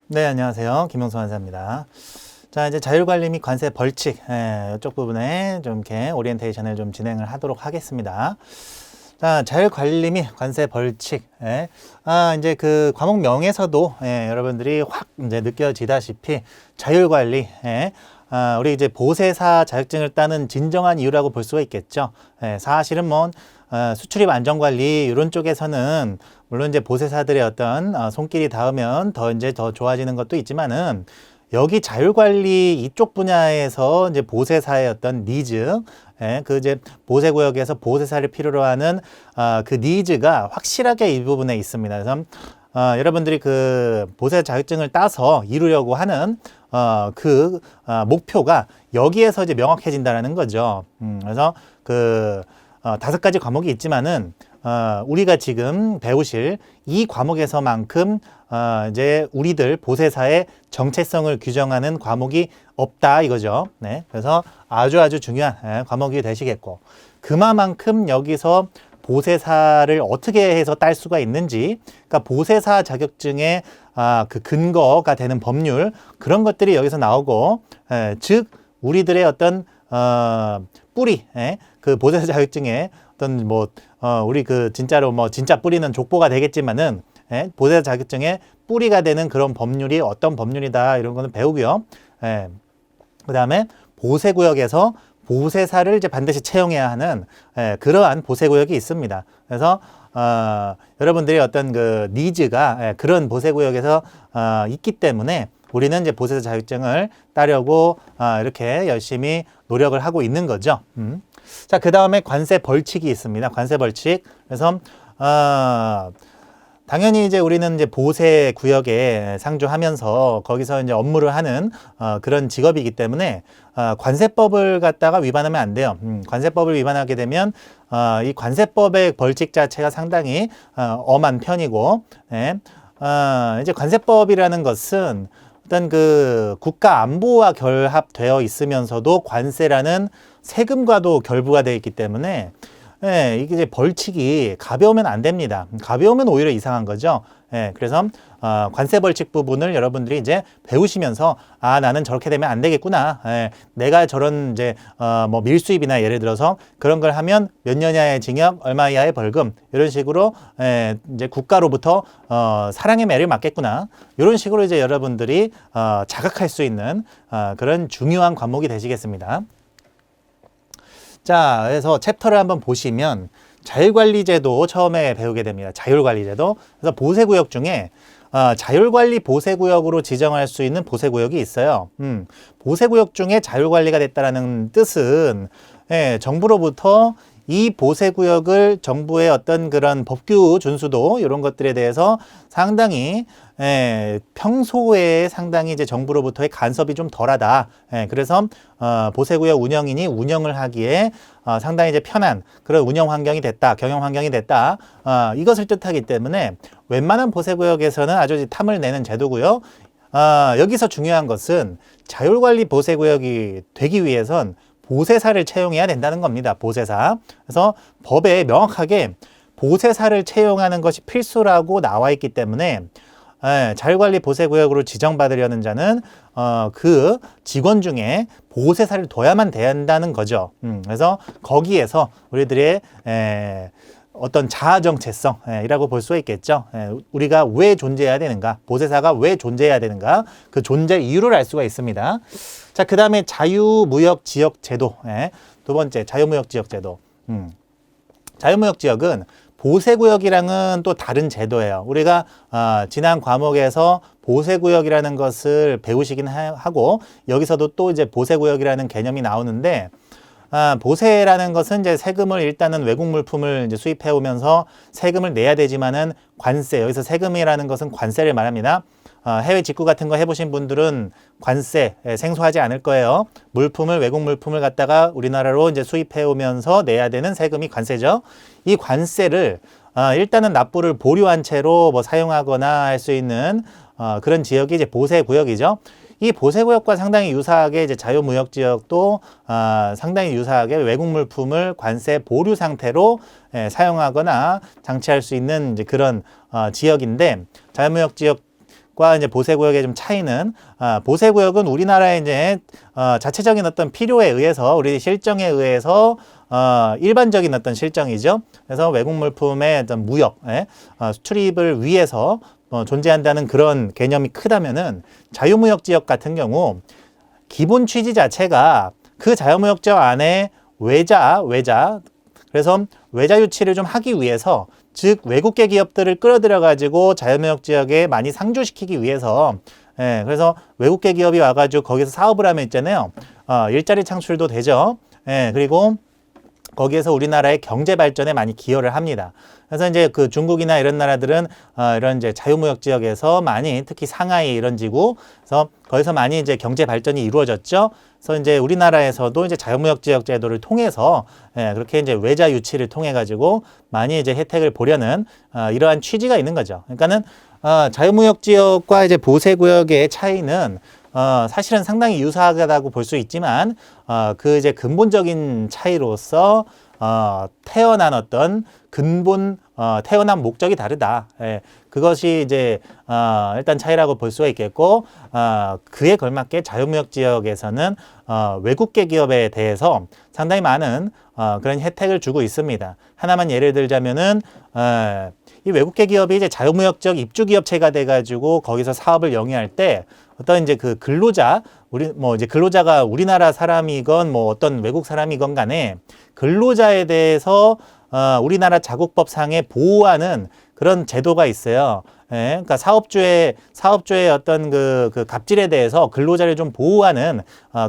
네, 안녕하세요. 김용수 원사입니다. 자, 이제 자율관리 및 관세 벌칙, 이쪽 부분에 좀 이렇게 오리엔테이션을 좀 진행을 하도록 하겠습니다. 자, 자율관리 및 관세 벌칙. 이제 그 과목명에서도 여러분들이 확 이제 느껴지다시피 자율관리, 우리 이제 보세사 자격증을 따는 진정한 이유라고 볼 수가 있겠죠. 사실은 뭐 수출입 안전관리 이런 쪽에서는 물론 이제 보세사들의 어떤 손길이 닿으면 더 이제 더 좋아지는 것도 있지만은 여기 자율관리 이쪽 분야에서 이제 보세사의 어떤 니즈, 그 이제 보세구역에서 보세사를 필요로 하는 그 니즈가 확실하게 이 부분에 있습니다. 그래서 여러분들이 그 보세 자격증을 따서 이루려고 하는 목표가 여기에서 이제 명확해진다라는 거죠. 그래서 그 5가지 과목이 있지만은 우리가 지금 배우실 이 과목에서만큼 이제 우리들 보세사의 정체성을 규정하는 과목이 없다 이거죠. 네, 그래서 아주 중요한 과목이 되시겠고, 그만큼 여기서 보세사를 어떻게 해서 딸 수가 있는지, 그러니까 보세사 자격증의 그 근거가 되는 법률, 그런 것들이 여기서 나오고, 즉 우리들의 어떤 뿌리, 그 보세사 자격증의 어떤 뭐 우리 그 진짜로 뭐 진짜 뿌리는 족보가 되겠지만은 보세사 자격증의 뿌리가 되는 그런 법률이 어떤 법률이다 이런 거는 배우고요. 그 다음에 보세구역에서 보세사를 이제 반드시 채용해야 하는 그러한 보세구역이 있습니다. 그래서 여러분들이 어떤 그 니즈가 그런 보세구역에서 있기 때문에 우리는 이제 보세사 자격증을 따려고 이렇게 열심히 노력을 하고 있는 거죠. 자, 그 다음에 관세 벌칙이 있습니다. 관세 벌칙. 그래서 당연히 이제 우리는 이제 보세 구역에 상주하면서 거기서 이제 업무를 하는 그런 직업이기 때문에 관세법을 갖다가 위반하면 안 돼요. 관세법을 위반하게 되면 이 관세법의 벌칙 자체가 상당히 엄한 편이고, 이제 관세법이라는 것은 어떤 그 국가 안보와 결합되어 있으면서도 관세라는 세금과도 결부가 되어 있기 때문에 이게 이제 벌칙이 가벼우면 안 됩니다. 가벼우면 오히려 이상한 거죠. 그래서 관세 벌칙 부분을 여러분들이 이제 배우시면서 나는 저렇게 되면 안 되겠구나. 내가 저런 이제 뭐 밀수입이나 예를 들어서 그런 걸 하면 몇 년 이하의 징역, 얼마 이하의 벌금 이런 식으로 이제 국가로부터 사랑의 매를 맞겠구나. 이런 식으로 이제 여러분들이 자각할 수 있는 그런 중요한 과목이 되시겠습니다. 자, 그래서 챕터를 한번 보시면 자율관리제도 처음에 배우게 됩니다. 자율관리제도. 그래서 보세구역 중에 자율관리 보세구역으로 지정할 수 있는 보세구역이 있어요. 보세구역 중에 자율관리가 됐다는 뜻은 정부로부터 이 보세구역을 정부의 어떤 그런 법규 준수도 이런 것들에 대해서 상당히 평소에 상당히 이제 정부로부터의 간섭이 좀 덜하다. 그래서 보세구역 운영인이 운영을 하기에 상당히 이제 편한 그런 운영 환경이 됐다, 경영 환경이 됐다. 이것을 뜻하기 때문에 웬만한 보세구역에서는 아주 탐을 내는 제도고요. 여기서 중요한 것은 자율관리 보세구역이 되기 위해선 보세사를 채용해야 된다는 겁니다. 보세사. 그래서 법에 명확하게 보세사를 채용하는 것이 필수라고 나와 있기 때문에 자율관리 보세구역으로 지정받으려는 자는 그 직원 중에 보세사를 둬야만 된다는 거죠. 그래서 거기에서 우리들의 어떤 자아 정체성이라고 볼 수 있겠죠. 우리가 왜 존재해야 되는가, 보세사가 왜 존재해야 되는가, 그 존재 이유를 알 수가 있습니다. 자, 그 다음에 자유무역지역제도. 두 번째, 자유무역지역제도. 자유무역지역은 보세구역이랑은 또 다른 제도예요. 우리가 지난 과목에서 보세구역이라는 것을 배우시긴 하고, 여기서도 또 이제 보세구역이라는 개념이 나오는데, 보세라는 것은 이제 세금을 일단은 외국 물품을 이제 수입해 오면서 세금을 내야 되지만은 관세, 여기서 세금이라는 것은 관세를 말합니다. 해외 직구 같은 거 해보신 분들은 관세 생소하지 않을 거예요. 물품을, 외국 물품을 갖다가 우리나라로 이제 수입해 오면서 내야 되는 세금이 관세죠. 이 관세를 일단은 납부를 보류한 채로 뭐 사용하거나 할 수 있는 그런 지역이 이제 보세구역이죠. 이 보세구역과 상당히 유사하게 이제 자유무역지역도 상당히 유사하게 외국 물품을 관세 보류 상태로 사용하거나 장치할 수 있는 이제 그런 지역인데, 자유무역지역 보세구역과 이제 보세구역의 좀 차이는, 보세구역은 우리나라의 이제 자체적인 어떤 필요에 의해서, 우리 실정에 의해서 일반적인 어떤 실정이죠. 그래서 외국 물품의 어떤 무역, 수출입을 위해서 존재한다는 그런 개념이 크다면은, 자유무역 지역 같은 경우 기본 취지 자체가 그 자유무역 지역 안에 외자, 그래서 외자 유치를 좀 하기 위해서, 즉 외국계 기업들을 끌어들여 가지고 자유무역 지역에 많이 상주시키기 위해서, 그래서 외국계 기업이 와가지고 거기서 사업을 하면 있잖아요. 일자리 창출도 되죠. 그리고 거기에서 우리나라의 경제 발전에 많이 기여를 합니다. 그래서 이제 그 중국이나 이런 나라들은 이런 이제 자유무역 지역에서 많이, 특히 상하이 이런 지구, 그래서 거기서 많이 이제 경제 발전이 이루어졌죠. 그래서 이제 우리나라에서도 이제 자유무역 지역 제도를 통해서 그렇게 이제 외자 유치를 통해 가지고 많이 이제 혜택을 보려는 이러한 취지가 있는 거죠. 그러니까는 자유무역 지역과 이제 보세구역의 차이는 사실은 상당히 유사하다고 볼 수 있지만, 그 이제 근본적인 차이로서 태어난 어떤 태어난 목적이 다르다. 그것이 이제 일단 차이라고 볼 수가 있겠고, 그에 걸맞게 자유무역 지역에서는 외국계 기업에 대해서 상당히 많은 그런 혜택을 주고 있습니다. 하나만 예를 들자면은 이 외국계 기업이 이제 자유무역 지역 입주 기업체가 돼가지고 거기서 사업을 영위할 때, 어떤 이제 그 근로자, 이제 근로자가 우리나라 사람이건 뭐 어떤 외국 사람이건 간에 근로자에 대해서 우리나라 자국법상에 보호하는 그런 제도가 있어요. 그러니까 사업주의 어떤 그 갑질에 대해서 근로자를 좀 보호하는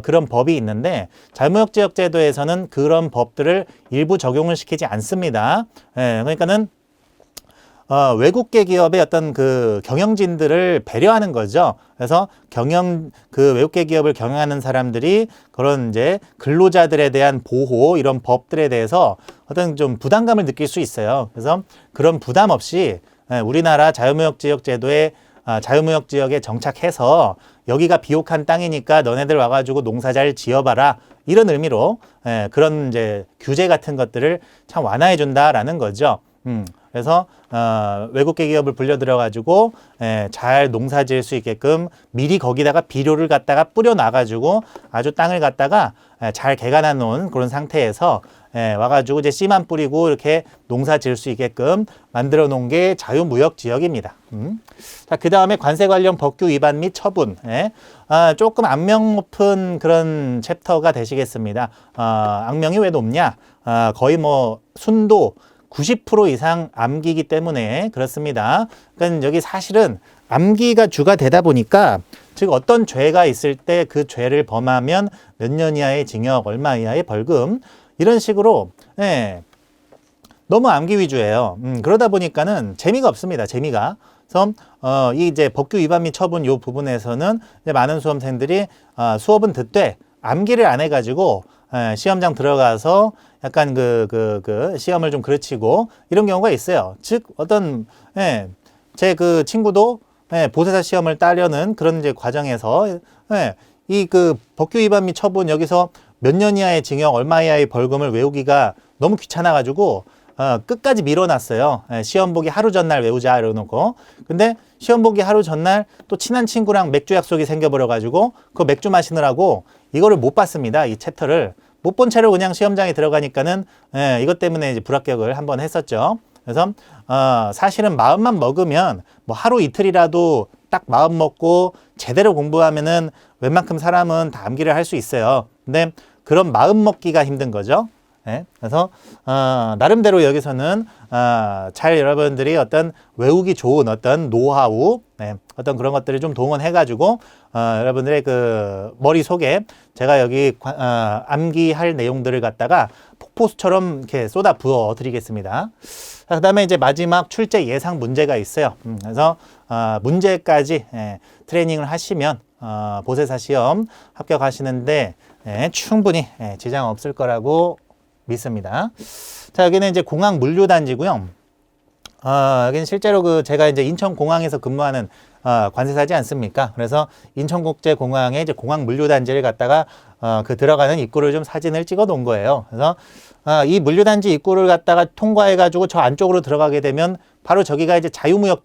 그런 법이 있는데, 자유무역 지역 제도에서는 그런 법들을 일부 적용을 시키지 않습니다. 그러니까는 외국계 기업의 어떤 그 경영진들을 배려하는 거죠. 그래서 외국계 기업을 경영하는 사람들이 그런 이제 근로자들에 대한 보호, 이런 법들에 대해서 어떤 좀 부담감을 느낄 수 있어요. 그래서 그런 부담 없이 우리나라 자유무역 지역 제도에 자유무역 지역에 정착해서, 여기가 비옥한 땅이니까 너네들 와가지고 농사 잘 지어봐라, 이런 의미로 그런 이제 규제 같은 것들을 참 완화해 준다라는 거죠. 그래서 외국계 기업을 불려들여 가지고 잘 농사 지을 수 있게끔 미리 거기다가 비료를 갖다가 뿌려 놔 가지고 아주 땅을 갖다가 잘 개간해 놓은 그런 상태에서 와가지고 이제 씨만 뿌리고 이렇게 농사 지을 수 있게끔 만들어 놓은 게 자유무역 지역입니다. 자, 그 다음에 관세 관련 법규 위반 및 처분. 조금 악명 높은 그런 챕터가 되시겠습니다. 악명이 왜 높냐? 거의 뭐 순도 90% 이상 암기이기 때문에 그렇습니다. 그러니까 여기 사실은 암기가 주가 되다 보니까, 즉 어떤 죄가 있을 때 그 죄를 범하면 몇 년 이하의 징역, 얼마 이하의 벌금, 이런 식으로 너무 암기 위주예요. 그러다 보니까는 재미가 없습니다. 재미가. 그래서 이 이제 법규 위반 및 처분 요 부분에서는 이제 많은 수험생들이 수업은 듣되 암기를 안 해가지고 시험장 들어가서 약간 그 시험을 좀 그르치고 이런 경우가 있어요. 즉 어떤 제 그 친구도 보세사 시험을 따려는 그런 이제 과정에서 이 그 법규 위반 및 처분, 여기서 몇 년 이하의 징역, 얼마 이하의 벌금을 외우기가 너무 귀찮아가지고 끝까지 밀어놨어요. 시험 보기 하루 전날 외우자 이러놓고. 근데 시험 보기 하루 전날 또 친한 친구랑 맥주 약속이 생겨버려가지고 그 맥주 마시느라고 이거를 못 봤습니다. 이 챕터를 못 본 채로 그냥 시험장에 들어가니까는 이것 때문에 이제 불합격을 한번 했었죠. 그래서 사실은 마음만 먹으면 뭐 하루 이틀이라도 딱 마음 먹고 제대로 공부하면은 웬만큼 사람은 다 암기를 할 수 있어요. 근데 그런 마음 먹기가 힘든 거죠. 그래서 나름대로 여기서는 잘 여러분들이 어떤 외우기 좋은 어떤 노하우, 어떤 그런 것들을 좀 동원해가지고 여러분들의 그 머릿속에 제가 여기 암기할 내용들을 갖다가 폭포수처럼 이렇게 쏟아 부어 드리겠습니다. 그 다음에 이제 마지막 출제 예상 문제가 있어요. 그래서 문제까지 트레이닝을 하시면 보세사 시험 합격하시는데 충분히 지장 없을 거라고 믿습니다. 자, 여기는 이제 공항 물류단지고요. 여기는 실제로 그 제가 이제 인천공항에서 근무하는 관세사지 않습니까? 그래서 인천국제공항에 이제 공항 물류단지를 갖다가 그 들어가는 입구를 좀 사진을 찍어 놓은 거예요. 그래서 이 물류단지 입구를 갖다가 통과해 가지고 저 안쪽으로 들어가게 되면 바로 저기가 이제 자유무역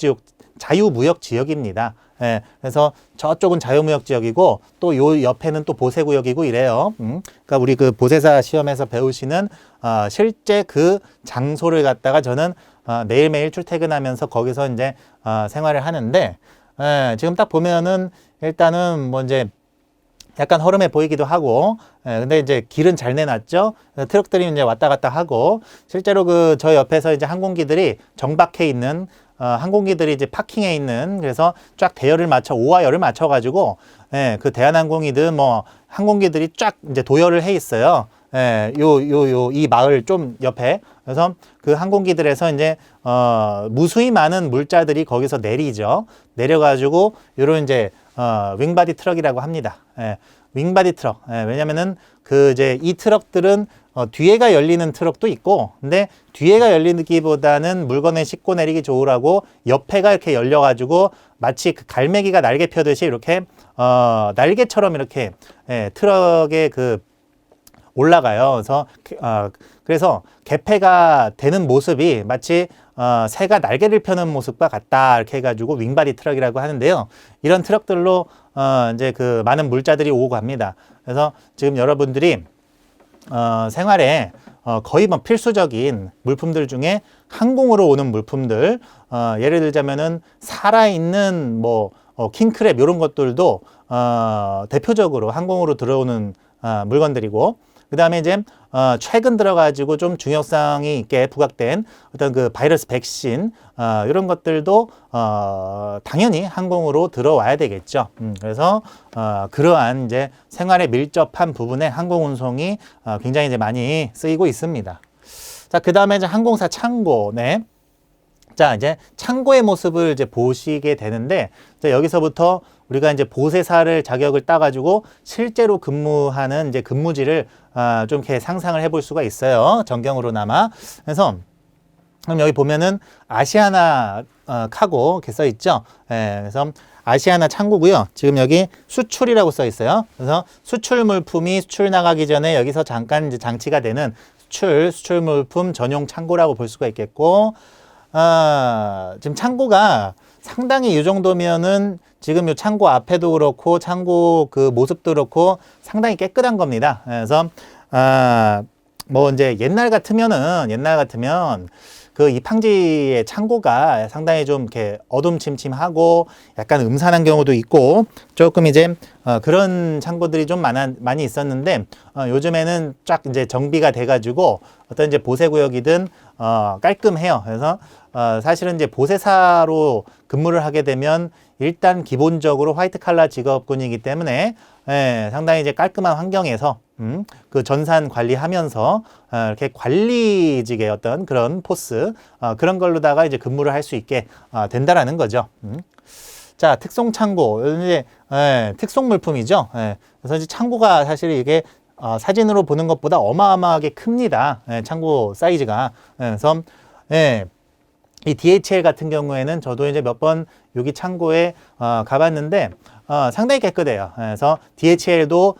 지역입니다. 예, 그래서 저쪽은 자유무역 지역이고 또 요 옆에는 또 보세구역이고 이래요. 그러니까 우리 그 보세사 시험에서 배우시는 실제 그 장소를 갖다가 저는 매일매일 출퇴근하면서 거기서 이제 생활을 하는데, 예, 지금 딱 보면은 일단은 뭐 이제 약간 허름해 보이기도 하고, 예, 근데 이제 길은 잘 내놨죠. 트럭들이 이제 왔다 갔다 하고, 실제로 그 저 옆에서 이제 항공기들이 정박해 있는 항공기들이 이제 파킹해 있는, 그래서 쫙 대열을 맞춰 오하열을 맞춰 가지고, 예, 그 대한항공이든 뭐 항공기들이 쫙 이제 도열을 해 있어요. 예, 이 마을 좀 옆에. 그래서 그 항공기들에서 이제 무수히 많은 물자들이 거기서 내리죠. 내려가지고 요런 이제 윙바디 트럭이라고 합니다. 예, 윙바디 트럭. 예, 왜냐면은 그 이제 이 트럭들은 뒤에가 열리는 트럭도 있고, 근데 뒤에가 열리기보다는 물건을 싣고 내리기 좋으라고 옆에가 이렇게 열려가지고 마치 그 갈매기가 날개 펴듯이 이렇게 날개처럼 이렇게, 예, 트럭에 그 올라가요. 그래서 개폐가 되는 모습이 마치 새가 날개를 펴는 모습과 같다, 이렇게 해가지고 윙바디 트럭이라고 하는데요. 이런 트럭들로 이제 그 많은 물자들이 오고 갑니다. 그래서 지금 여러분들이 생활에 거의 뭐 필수적인 물품들 중에 항공으로 오는 물품들, 예를 들자면은 살아있는 뭐 킹크랩 이런 것들도 대표적으로 항공으로 들어오는 물건들이고, 그 다음에 이제 최근 들어가지고 좀 중요성이 있게 부각된 어떤 그 바이러스 백신 이런 것들도 당연히 항공으로 들어와야 되겠죠. 그래서 그러한 이제 생활에 밀접한 부분에 항공 운송이 굉장히 이제 많이 쓰이고 있습니다. 자, 그 다음에 이제 항공사 창고. 네. 자, 이제 창고의 모습을 이제 보시게 되는데, 이제 여기서부터 우리가 이제 보세사를 자격을 따가지고 실제로 근무하는 이제 근무지를 좀 이렇게 상상을 해볼 수가 있어요. 전경으로나마. 그래서 그럼 여기 보면은 아시아나 카고 이렇게 써 있죠. 예, 그래서 아시아나 창고고요. 지금 여기 수출이라고 써 있어요. 그래서 수출 물품이 수출 나가기 전에 여기서 잠깐 이제 장치가 되는 수출 물품 전용 창고라고 볼 수가 있겠고, 지금 창고가 상당히 이 정도면은 지금 이 창고 앞에도 그렇고 창고 그 모습도 그렇고 상당히 깨끗한 겁니다. 그래서 뭐 이제 옛날 같으면 그 이팡지의 창고가 상당히 좀 이렇게 어둠침침하고 약간 음산한 경우도 있고 조금 이제 그런 창고들이 좀 많이 있었는데, 요즘에는 쫙 이제 정비가 돼가지고 어떤 이제 보세구역이든 깔끔해요. 그래서 사실은 이제 보세사로 근무를 하게 되면 일단 기본적으로 화이트 칼라 직업군이기 때문에, 예, 상당히 이제 깔끔한 환경에서 그 전산 관리하면서 이렇게 관리직의 어떤 그런 포스, 그런 걸로다가 이제 근무를 할 수 있게 된다라는 거죠. 자, 특송 창고. 이제 특송 물품이죠. 예, 그래서 이제 창고가 사실 이게 사진으로 보는 것보다 어마어마하게 큽니다. 예, 창고 사이즈가. 예, 그래서 예, 이 DHL 같은 경우에는 저도 이제 몇 번 여기 창고에 가봤는데 상당히 깨끗해요. 그래서 DHL도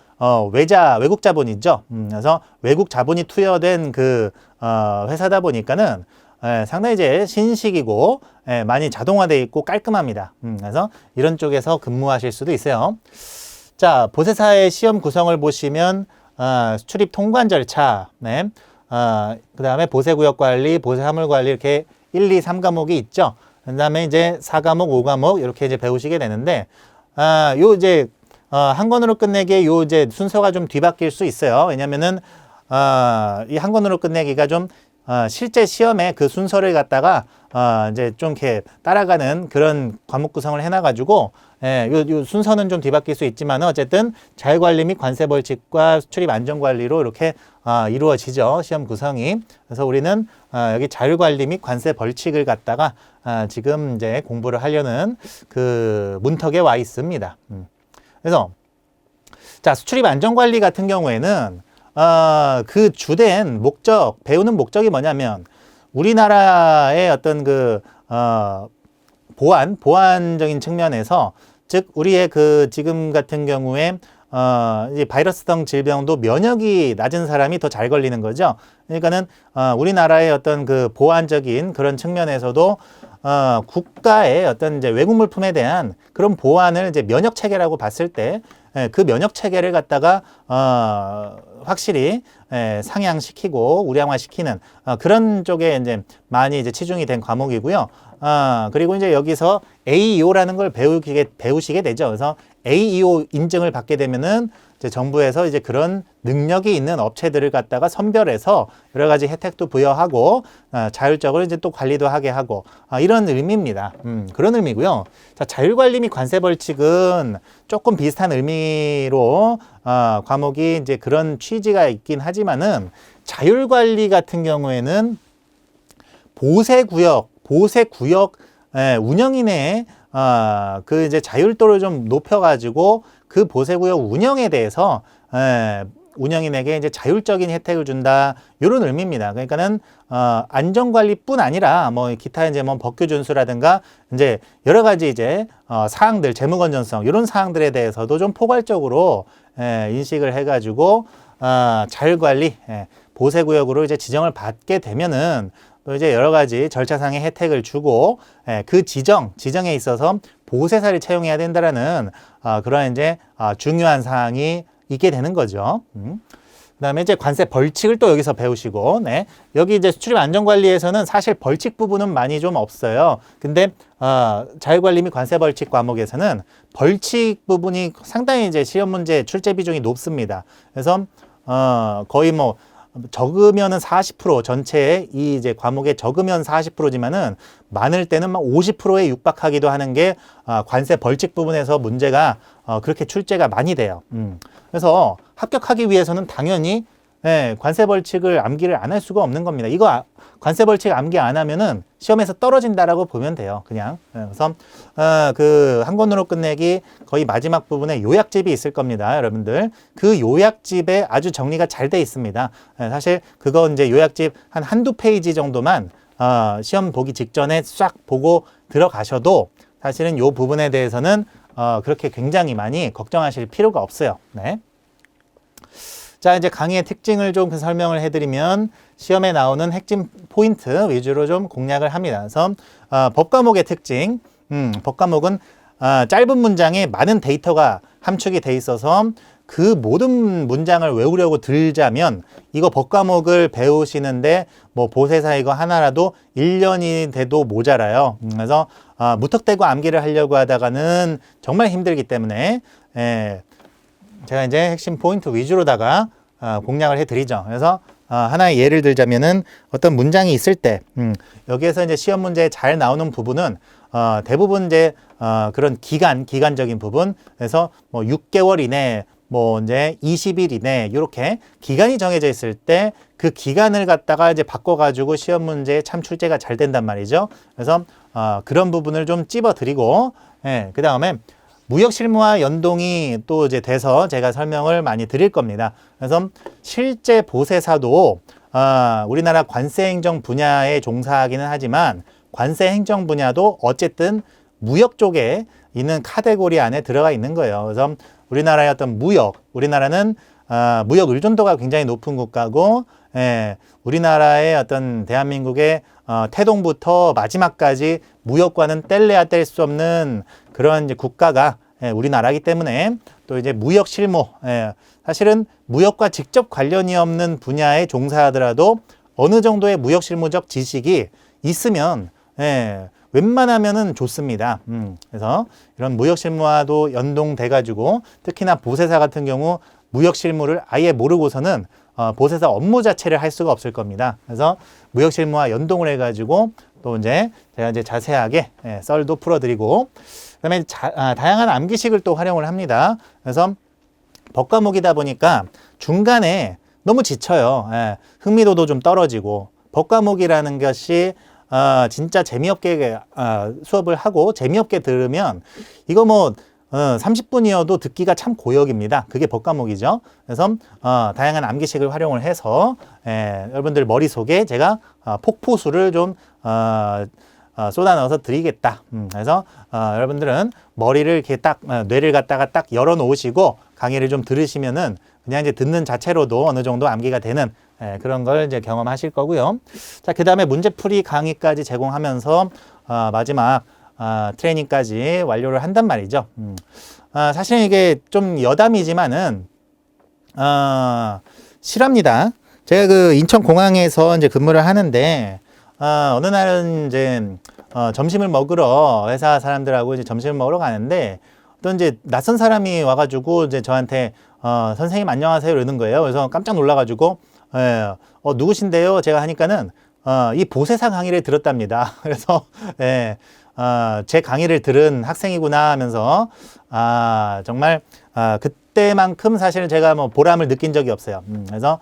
외국 자본이죠. 그래서 외국 자본이 투여된 그 회사다 보니까는 상당히 이제 신식이고 많이 자동화되어 있고 깔끔합니다. 그래서 이런 쪽에서 근무하실 수도 있어요. 자, 보세사의 시험 구성을 보시면 수출입 통관 절차, 네. 그 다음에 보세구역 관리, 보세화물 관리 이렇게 1, 2, 3과목이 있죠. 그 다음에 이제 4과목, 5과목 이렇게 이제 배우시게 되는데, 요 이제 한 권으로 끝내기에 요 이제 순서가 좀 뒤바뀔 수 있어요. 왜냐면은 이 한 권으로 끝내기가 좀 실제 시험에 그 순서를 갖다가 이제 좀 이렇게 따라가는 그런 과목 구성을 해놔가지고, 요 순서는 좀 뒤바뀔 수 있지만 어쨌든 자율관리 및 관세 벌칙과 수출입 안전관리로 이렇게 이루어지죠, 시험 구성이. 그래서 우리는 여기 자율관리 및 관세 벌칙을 갖다가 지금 이제 공부를 하려는 그 문턱에 와 있습니다. 그래서 자, 수출입 안전관리 같은 경우에는 그 주된 목적, 배우는 목적이 뭐냐면 우리나라의 어떤 그 보안적인 측면에서, 즉 우리의 그 지금 같은 경우에 이제 바이러스성 질병도 면역이 낮은 사람이 더 잘 걸리는 거죠. 그러니까는 우리나라의 어떤 그 보안적인 그런 측면에서도 국가의 어떤 이제 외국 물품에 대한 그런 보안을 이제 면역 체계라고 봤을 때 그 면역 체계를 갖다가 확실히 상향시키고 우량화시키는 그런 쪽에 이제 많이 이제 치중이 된 과목이고요. 그리고 이제 여기서 AEO라는 걸 배우시게 되죠. 그래서 AEO 인증을 받게 되면은 이제 정부에서 이제 그런 능력이 있는 업체들을 갖다가 선별해서 여러 가지 혜택도 부여하고 자율적으로 이제 또 관리도 하게 하고 이런 의미입니다. 그런 의미고요. 자, 자율관리 및 관세 벌칙은 조금 비슷한 의미로 과목이 이제 그런 취지가 있긴 하지만은 자율관리 같은 경우에는 보세구역 운영인의 그 이제 자율도를 좀 높여가지고 그 보세구역 운영에 대해서 운영인에게 이제 자율적인 혜택을 준다 이런 의미입니다. 그러니까는 안전관리뿐 아니라 뭐 기타 이제 뭐 법규 준수라든가 이제 여러 가지 이제 사항들 재무건전성 이런 사항들에 대해서도 좀 포괄적으로 인식을 해가지고 자율관리 보세구역으로 이제 지정을 받게 되면은 또 이제 여러 가지 절차상의 혜택을 주고 그 지정에 있어서 보세사를 채용해야 된다라는 그런 이제 중요한 사항이 있게 되는 거죠. 그다음에 이제 관세 벌칙을 또 여기서 배우시고, 여기 이제 수출입 안전관리에서는 사실 벌칙 부분은 많이 좀 없어요. 근데 자율관리 및 관세 벌칙 과목에서는 벌칙 부분이 상당히 이제 시험 문제 출제 비중이 높습니다. 그래서 거의 뭐 적으면은 40% 전체의 이 이제 과목에 적으면 40%지만은 많을 때는 막 50%에 육박하기도 하는 게 관세 벌칙 부분에서 문제가 그렇게 출제가 많이 돼요. 그래서 합격하기 위해서는 당연히 관세 벌칙을 암기를 안 할 수가 없는 겁니다. 이거 관세 벌칙 암기 안 하면은 시험에서 떨어진다라고 보면 돼요. 그냥. 그래서 그 한 권으로 끝내기 거의 마지막 부분에 요약집이 있을 겁니다, 여러분들. 그 요약집에 아주 정리가 잘 돼 있습니다. 사실 그거 이제 요약집 한두 페이지 정도만 시험 보기 직전에 싹 보고 들어가셔도 사실은 요 부분에 대해서는 그렇게 굉장히 많이 걱정하실 필요가 없어요. 자, 이제 강의의 특징을 좀 설명을 해드리면 시험에 나오는 핵심 포인트 위주로 좀 공략을 합니다. 그래서 법과목의 특징, 법과목은 짧은 문장에 많은 데이터가 함축이 돼 있어서 그 모든 문장을 외우려고 들자면 이거 법과목을 배우시는데 뭐 보세사 이거 하나라도 1년이 돼도 모자라요. 그래서 무턱대고 암기를 하려고 하다가는 정말 힘들기 때문에 제가 이제 핵심 포인트 위주로다가 공략을 해드리죠. 그래서 하나의 예를 들자면은 어떤 문장이 있을 때 여기에서 이제 시험 문제에 잘 나오는 부분은 대부분 이제 그런 기간적인 부분, 그래서 뭐 6개월 이내, 뭐 이제 20일 이내 이렇게 기간이 정해져 있을 때 그 기간을 갖다가 이제 바꿔가지고 시험 문제에 참 출제가 잘 된단 말이죠. 그래서 그런 부분을 좀 찝어드리고, 그 다음에 무역 실무와 연동이 또 이제 돼서 제가 설명을 많이 드릴 겁니다. 그래서 실제 보세사도 우리나라 관세행정 분야에 종사하기는 하지만 관세행정 분야도 어쨌든 무역 쪽에 있는 카테고리 안에 들어가 있는 거예요. 그래서 우리나라의 어떤 우리나라는 무역 의존도가 굉장히 높은 국가고, 우리나라의 어떤 대한민국의 태동부터 마지막까지 무역과는 뗄래야 뗄 수 없는 그런 이제 국가가 우리나라이기 때문에 또 이제 무역 실무, 사실은 무역과 직접 관련이 없는 분야에 종사하더라도 어느 정도의 무역 실무적 지식이 있으면 웬만하면은 좋습니다. 그래서 이런 무역 실무와도 연동돼 가지고 특히나 보세사 같은 경우 무역 실무를 아예 모르고서는 보세사 업무 자체를 할 수가 없을 겁니다. 그래서 무역 실무와 연동을 해 가지고 또 이제 제가 이제 자세하게 썰도 풀어드리고, 그다음에 다양한 암기식을 또 활용을 합니다. 그래서 법과목이다 보니까 중간에 너무 지쳐요. 흥미도도 좀 떨어지고, 법과목이라는 것이 진짜 재미없게 수업을 하고 재미없게 들으면 이거 뭐 30분이어도 듣기가 참 고역입니다. 그게 법과목이죠. 그래서 다양한 암기식을 활용을 해서 여러분들 머릿속에 제가 폭포수를 좀 쏟아 넣어서 드리겠다. 그래서 여러분들은 머리를 이렇게 딱 뇌를 갖다가 딱 열어 놓으시고 강의를 좀 들으시면은 그냥 이제 듣는 자체로도 어느 정도 암기가 되는 그런 걸 이제 경험하실 거고요. 자, 그 다음에 문제풀이 강의까지 제공하면서 마지막 트레이닝까지 완료를 한단 말이죠. 사실 이게 좀 여담이지만은 실합니다. 제가 그 인천공항에서 이제 근무를 하는데 어느 날은 이제 점심을 먹으러 회사 사람들하고 이제 점심을 먹으러 가는데 또 이제 낯선 사람이 와가지고 이제 저한테 선생님 안녕하세요 이러는 거예요. 그래서 깜짝 놀라가지고 누구신데요? 제가 하니까는 이 보세사 강의를 들었답니다. 그래서 제 강의를 들은 학생이구나 하면서 정말 그때만큼 사실 제가 뭐 보람을 느낀 적이 없어요. 그래서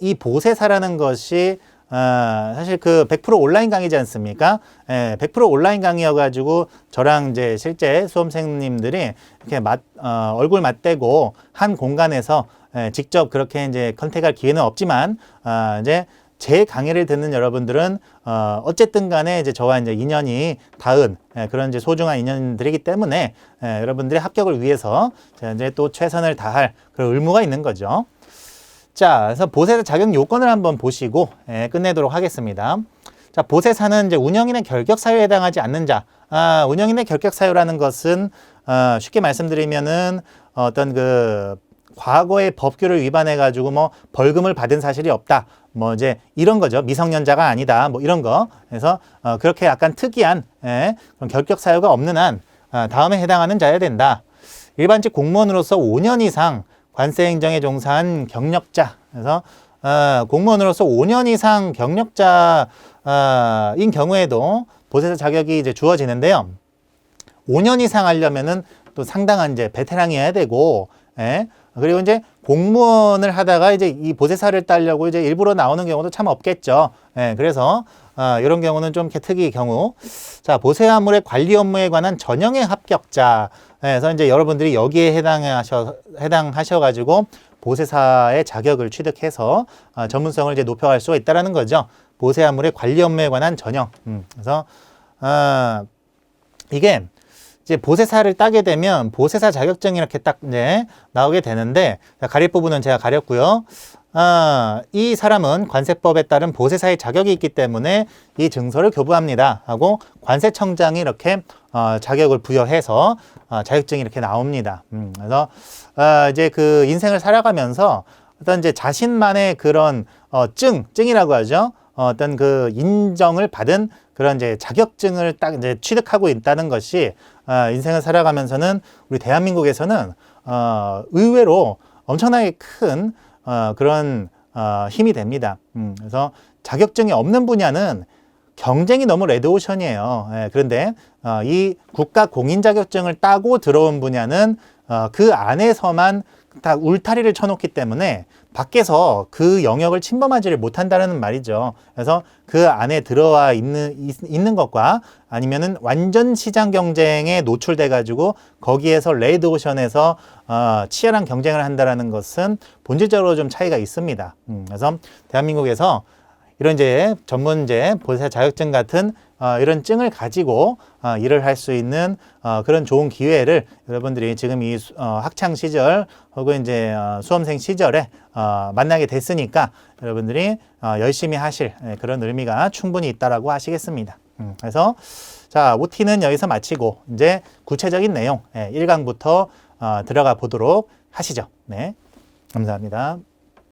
이 보세사라는 것이 사실 그 100% 온라인 강의지 않습니까? 100% 온라인 강의여가지고 저랑 이제 실제 수험생님들이 이렇게 얼굴 맞대고 한 공간에서 직접 그렇게 이제 컨택할 기회는 없지만 이제 제 강의를 듣는 여러분들은 어쨌든 간에 이제 저와 이제 인연이 닿은 그런 이제 소중한 인연들이기 때문에 여러분들의 합격을 위해서 제가 이제 또 최선을 다할 그런 의무가 있는 거죠. 자, 그래서 보세사 자격 요건을 한번 보시고 끝내도록 하겠습니다. 자, 보세사는 이제 운영인의 결격 사유에 해당하지 않는 자. 운영인의 결격 사유라는 것은 쉽게 말씀드리면은 어떤 그 과거의 법규를 위반해 가지고 뭐 벌금을 받은 사실이 없다. 뭐 이제 이런 거죠. 미성년자가 아니다. 뭐 이런 거. 그래서 그렇게 약간 특이한 그런 결격 사유가 없는 한 다음에 해당하는 자여야 된다. 일반직 공무원으로서 5년 이상 관세 행정에 종사한 경력자. 그래서 공무원으로서 5년 이상 경력자인 경우에도 보세사 자격이 이제 주어지는데요. 5년 이상 하려면은 또 상당한 이제 베테랑이어야 되고, 그리고 이제 공무원을 하다가 이제 이 보세사를 따려고 이제 일부러 나오는 경우도 참 없겠죠. 그래서 이런 경우는 좀 특이의 경우. 자, 보세화물의 관리 업무에 관한 전형의 합격자. 그래서 이제 여러분들이 여기에 해당하셔가지고 보세사의 자격을 취득해서 전문성을 이제 높여갈 수가 있다라는 거죠. 보세화물의 관리 업무에 관한 전형. 그래서 이게 이제 보세사를 따게 되면 보세사 자격증이 이렇게 딱 이제 나오게 되는데, 가릴 부분은 제가 가렸고요. 이 사람은 관세법에 따른 보세사의 자격이 있기 때문에 이 증서를 교부합니다 하고 관세청장이 이렇게 자격을 부여해서 자격증이 이렇게 나옵니다. 그래서 이제 그 인생을 살아가면서 어떤 이제 자신만의 그런 증이라고 하죠. 어떤 그 인정을 받은 그런 이제 자격증을 딱 이제 취득하고 있다는 것이 인생을 살아가면서는 우리 대한민국에서는 의외로 엄청나게 큰 그런 힘이 됩니다. 그래서 자격증이 없는 분야는 경쟁이 너무 레드오션이에요. 그런데 이 국가 공인 자격증을 따고 들어온 분야는 그 안에서만 다 울타리를 쳐놓기 때문에 밖에서 그 영역을 침범하지를 못한다는 말이죠. 그래서 그 안에 들어와 있는 것과 아니면은 완전 시장 경쟁에 노출돼 가지고 거기에서 레드오션에서 치열한 경쟁을 한다라는 것은 본질적으로 좀 차이가 있습니다. 그래서 대한민국에서 이런 이제 전문 이제 보세사 자격증 같은 이런 증을 가지고 일을 할 수 있는 그런 좋은 기회를 여러분들이 지금 이 학창 시절 혹은 이제 수험생 시절에 만나게 됐으니까 여러분들이 열심히 하실 그런 의미가 충분히 있다라고 하시겠습니다. 그래서 자, OT는 여기서 마치고 이제 구체적인 내용 1강부터 들어가 보도록 하시죠. 네, 감사합니다.